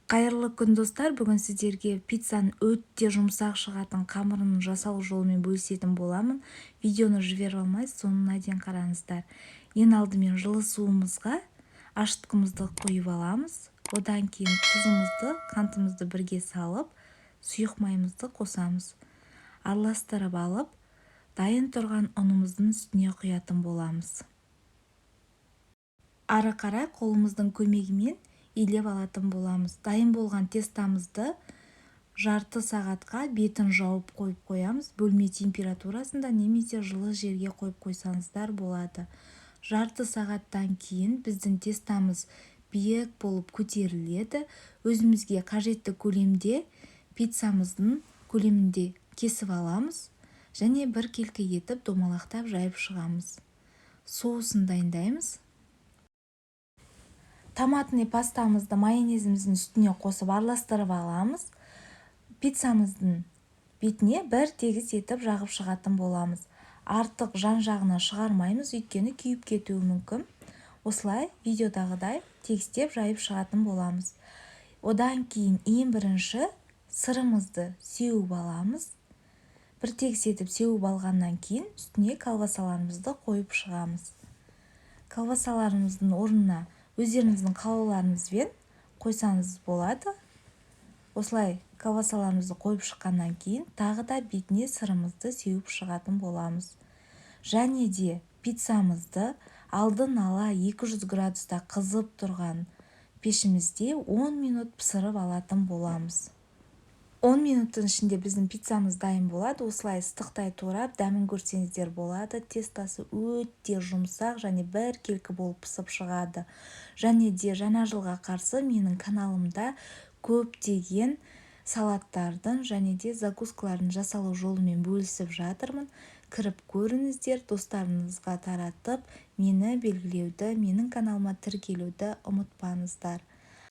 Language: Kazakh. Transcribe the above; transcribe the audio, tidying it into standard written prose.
Қайырлы күн достар, бүгін сіздерге пиццаның өте жұмсақ шығатын қамырының жасалу жолымен бөлісетін боламын. Видеоны жібере алмайсыз, соңына дейін қараңыздар. Ең алдымен жылы суымызға ашытқымызды құйып аламыз. Одан кейін тұзымызды, қантымызды бірге салып, сұйық майымызды қосамыз. Араластырып алып, дайын тұрған ұнымыздың үстіне құятын боламыз. Ары қарай қолымыздың көмегімен илеп алатын боламыз. Дайын болған тестамызды жарты сағатқа бетін жауып қойып қоямыз. Бөлме температурасында немесе жылы жерге қойып қойсаңыздар болады. Жарты сағаттан кейін біздің тестамыз биік болып көтеріледі. Өзімізге қажетті көлемде пиццамыздың көлемінде кесіп аламыз және бір келкі етіп домалақтап жайып шығамыз. Соусын дайындаймыз. Томатный пастамызды майонезіміздің үстіне қосып араластырып аламыз. Пиццамыздың бетіне бір тегіс етіп жағып шығатын боламыз. Артық жан-жағына шығармаймыз, өйткені күйіп кетуі мүмкін. Осылай видеодағыдай тегістеп жайып шығатын боламыз. Одан кейін ең бірінші сырымызды сеуіп аламыз. Бір тегіс етіп сеуіп алғаннан кейін үстіне колбасаларымызды қойып шығамыз. Колбасаларымыздың орнына өздеріңіздің қалауларыңызбен қойсаңыз болады. Осылай колбасаларымызды қойып шыққаннан кейін тағы да бетіне сырымызды сеуіп шығатын боламыз. Және де пиццамызды алдын ала 200 градуста қызып тұрған пешімізде 10 минут пісіріп алатын боламыз. 10 минуттың ішінде біздің пиццамыз дайын болады. Осылай ыстықтай турап дәмін көрсеңіздер болады. Тестасы өте жұмсақ және бір келкі болып пісіп шығады. Және де жаңа жылға қарсы менің каналымда көптеген салаттардың және де закускалардың жасалу жолымен бөлісіп жатырмын. Кіріп көріңіздер, достарыңызға таратып, мені белгілеуді, менің каналыма тіркелуді ұмытпаңыздар.